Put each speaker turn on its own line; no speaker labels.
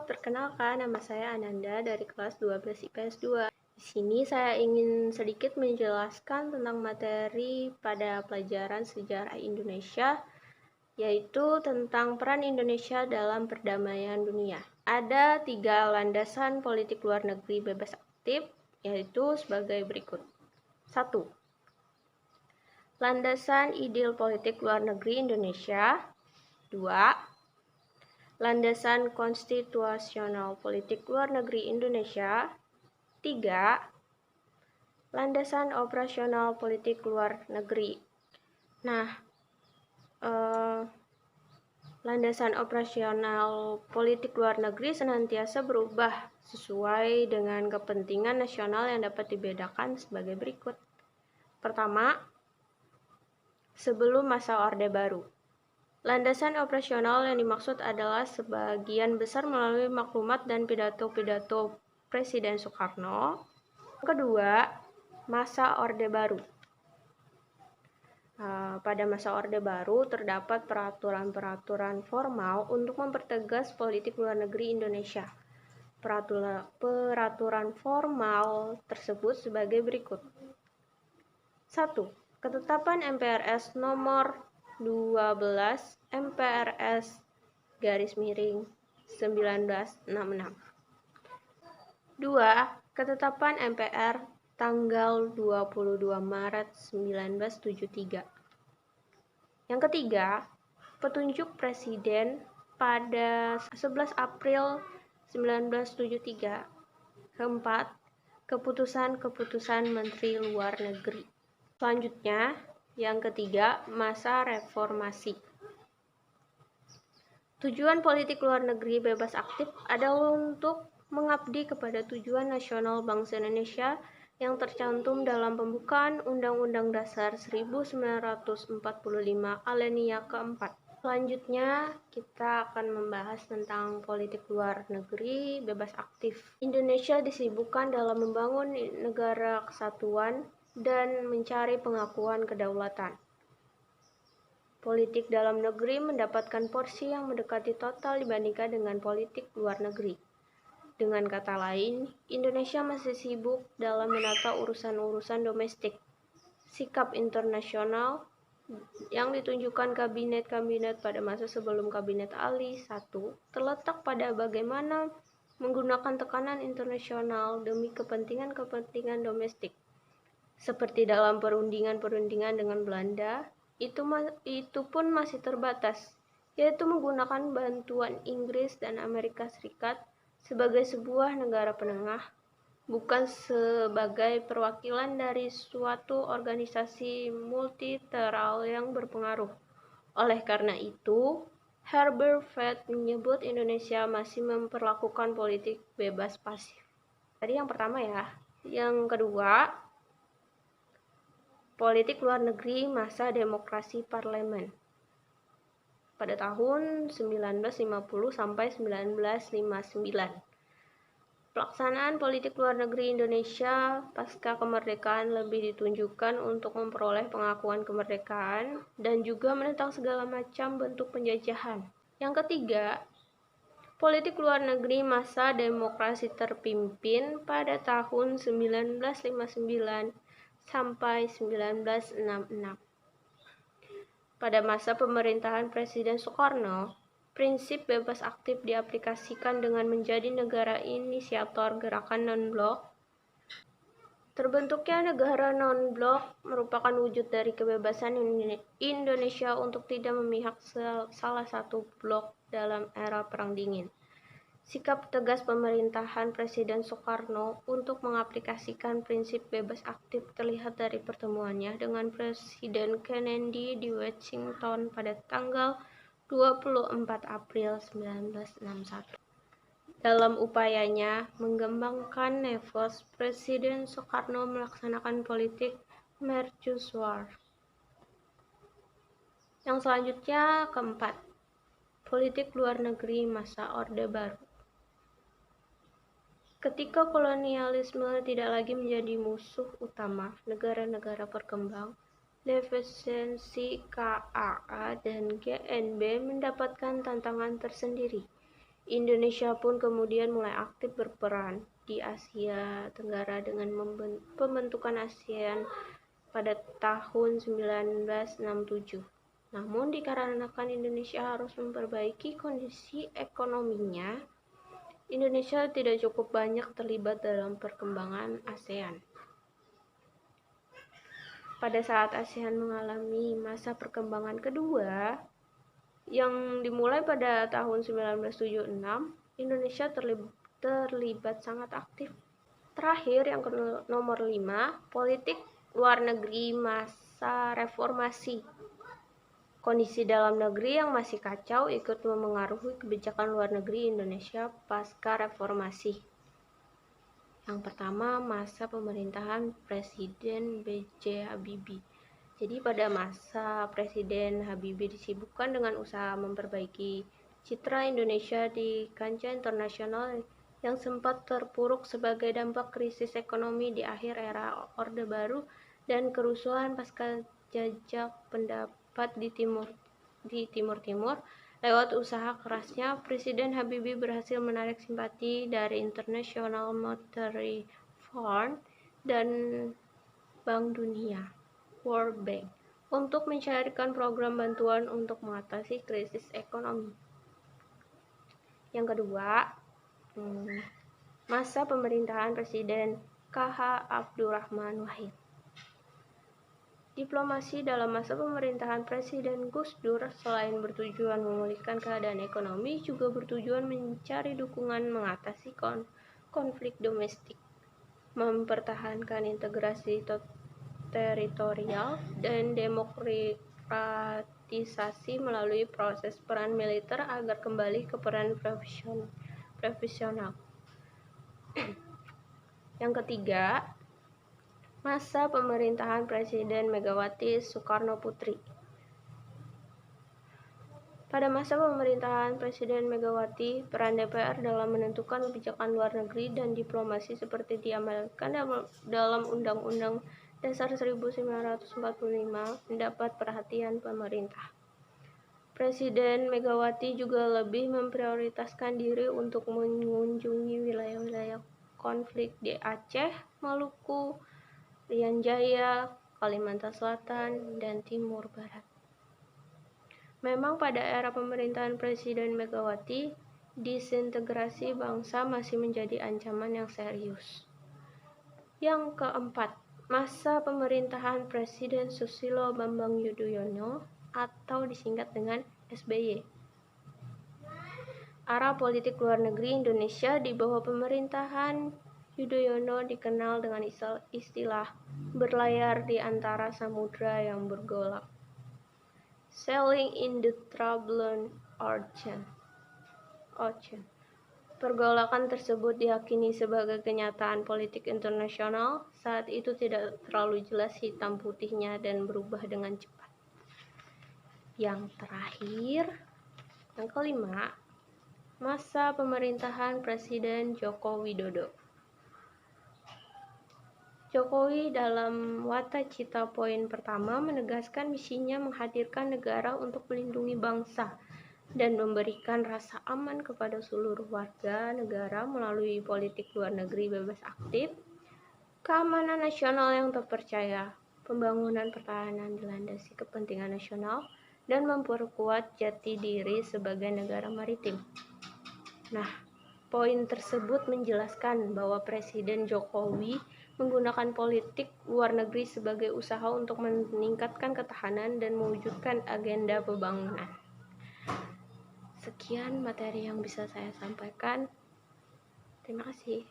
perkenalkan nama saya Ananda dari kelas 12 IPS 2. Di sini saya ingin sedikit menjelaskan tentang materi pada pelajaran sejarah Indonesia, yaitu tentang peran Indonesia dalam perdamaian dunia. Ada 3 landasan politik luar negeri bebas aktif, yaitu sebagai berikut. 1. Landasan ideal politik luar negeri Indonesia. 2. Landasan konstitusional politik luar negeri Indonesia. 3. Landasan operasional politik luar negeri. Nah, landasan operasional politik luar negeri senantiasa berubah sesuai dengan kepentingan nasional yang dapat dibedakan sebagai berikut. Pertama, sebelum masa Orde Baru. Landasan operasional yang dimaksud adalah sebagian besar melalui maklumat dan pidato-pidato Presiden Soekarno. Kedua, masa Orde Baru. Pada masa Orde Baru terdapat peraturan-peraturan formal untuk mempertegas politik luar negeri Indonesia. Peraturan formal tersebut sebagai berikut. 1. Ketetapan MPRS nomor 12 MPRS _1966. 2. Ketetapan MPR tanggal 22 Maret 1973. Yang ketiga, petunjuk Presiden pada 11 April 1973. Keempat, keputusan-keputusan Menteri Luar Negeri. Selanjutnya, yang ketiga, masa reformasi. Tujuan politik luar negeri bebas aktif adalah untuk mengabdi kepada tujuan nasional bangsa Indonesia yang tercantum dalam pembukaan Undang-Undang Dasar 1945 alinea keempat. Selanjutnya, kita akan membahas tentang politik luar negeri bebas aktif. Indonesia disibukkan dalam membangun negara kesatuan dan mencari pengakuan kedaulatan. Politik dalam negeri mendapatkan porsi yang mendekati total dibandingkan dengan politik luar negeri. Dengan kata lain, Indonesia masih sibuk dalam menata urusan-urusan domestik. Sikap internasional yang ditunjukkan kabinet-kabinet pada masa sebelum Kabinet Ali I terletak pada bagaimana menggunakan tekanan internasional demi kepentingan-kepentingan domestik. Seperti dalam perundingan-perundingan dengan Belanda, itu pun masih terbatas, yaitu menggunakan bantuan Inggris dan Amerika Serikat sebagai sebuah negara penengah, bukan sebagai perwakilan dari suatu organisasi multilateral yang berpengaruh. Oleh karena itu, Herbert Fett menyebut Indonesia masih memperlakukan politik bebas pasif. Tadi yang pertama ya. Yang kedua, politik luar negeri masa demokrasi parlemen. Pada tahun 1950 sampai 1959. Pelaksanaan politik luar negeri Indonesia pasca kemerdekaan lebih ditunjukkan untuk memperoleh pengakuan kemerdekaan dan juga menentang segala macam bentuk penjajahan. Yang ketiga, politik luar negeri masa demokrasi terpimpin pada tahun 1959 sampai 1966. Pada masa pemerintahan Presiden Soekarno, prinsip bebas aktif diaplikasikan dengan menjadi negara inisiator gerakan non-blok. Terbentuknya negara non-blok merupakan wujud dari kebebasan Indonesia untuk tidak memihak salah satu blok dalam era Perang Dingin. Sikap tegas pemerintahan Presiden Soekarno untuk mengaplikasikan prinsip bebas aktif terlihat dari pertemuannya dengan Presiden Kennedy di Washington pada tanggal 24 April 1961. Dalam upayanya mengembangkan NEVOS, Presiden Soekarno melaksanakan politik mercusuar. Yang selanjutnya, keempat, politik luar negeri masa Orde Baru. Ketika kolonialisme tidak lagi menjadi musuh utama negara-negara berkembang, defensi KAA dan GNB mendapatkan tantangan tersendiri, Indonesia pun kemudian mulai aktif berperan di Asia Tenggara dengan pembentukan ASEAN pada tahun 1967. Namun dikarenakan Indonesia harus memperbaiki kondisi ekonominya, Indonesia tidak cukup banyak terlibat dalam perkembangan ASEAN. Pada saat ASEAN mengalami masa perkembangan kedua, yang dimulai pada tahun 1976, Indonesia terlibat sangat aktif. Terakhir, yang nomor 5, politik luar negeri masa reformasi. Kondisi dalam negeri yang masih kacau ikut memengaruhi kebijakan luar negeri Indonesia pasca reformasi. Yang pertama, masa pemerintahan Presiden B.J. Habibie. Jadi pada masa Presiden Habibie disibukkan dengan usaha memperbaiki citra Indonesia di kancah internasional yang sempat terpuruk sebagai dampak krisis ekonomi di akhir era Orde Baru dan kerusuhan pasca jajak pendapat di Timur Timur. Lewat usaha kerasnya, Presiden Habibie berhasil menarik simpati dari International Monetary Fund dan Bank Dunia, World Bank, untuk mencairkan program bantuan untuk mengatasi krisis ekonomi. Yang kedua, masa pemerintahan Presiden K.H. Abdurrahman Wahid. Diplomasi dalam masa pemerintahan Presiden Gus Dur selain bertujuan memulihkan keadaan ekonomi, juga bertujuan mencari dukungan mengatasi konflik domestik, mempertahankan integrasi teritorial, dan demokratisasi melalui proses peran militer agar kembali ke peran profesional. Yang ketiga, masa pemerintahan Presiden Megawati Soekarno Putri. Pada masa pemerintahan Presiden Megawati, peran DPR dalam menentukan kebijakan luar negeri dan diplomasi seperti diamalkan dalam Undang-Undang Dasar 1945 mendapat perhatian pemerintah. Presiden Megawati juga lebih memprioritaskan diri untuk mengunjungi wilayah-wilayah konflik di Aceh, Maluku, Irian Jaya, Kalimantan Selatan, dan Timur Barat. Memang pada era pemerintahan Presiden Megawati, disintegrasi bangsa masih menjadi ancaman yang serius. Yang keempat, masa pemerintahan Presiden Susilo Bambang Yudhoyono atau disingkat dengan SBY. Arah politik luar negeri Indonesia di bawah pemerintahan Yudhoyono dikenal dengan istilah berlayar di antara samudra yang bergolak, sailing in the troubled ocean. Pergolakan tersebut diyakini sebagai kenyataan politik internasional. Saat itu tidak terlalu jelas hitam putihnya dan berubah dengan cepat. Yang terakhir, yang kelima, masa pemerintahan Presiden Joko Widodo. Jokowi dalam Wata Cita poin pertama menegaskan misinya menghadirkan negara untuk melindungi bangsa dan memberikan rasa aman kepada seluruh warga negara melalui politik luar negeri bebas aktif, keamanan nasional yang terpercaya, pembangunan pertahanan dilandasi kepentingan nasional, dan memperkuat jati diri sebagai negara maritim. Nah, poin tersebut menjelaskan bahwa Presiden Jokowi menggunakan politik luar negeri sebagai usaha untuk meningkatkan ketahanan dan mewujudkan agenda pembangunan. Sekian materi yang bisa saya sampaikan. Terima kasih.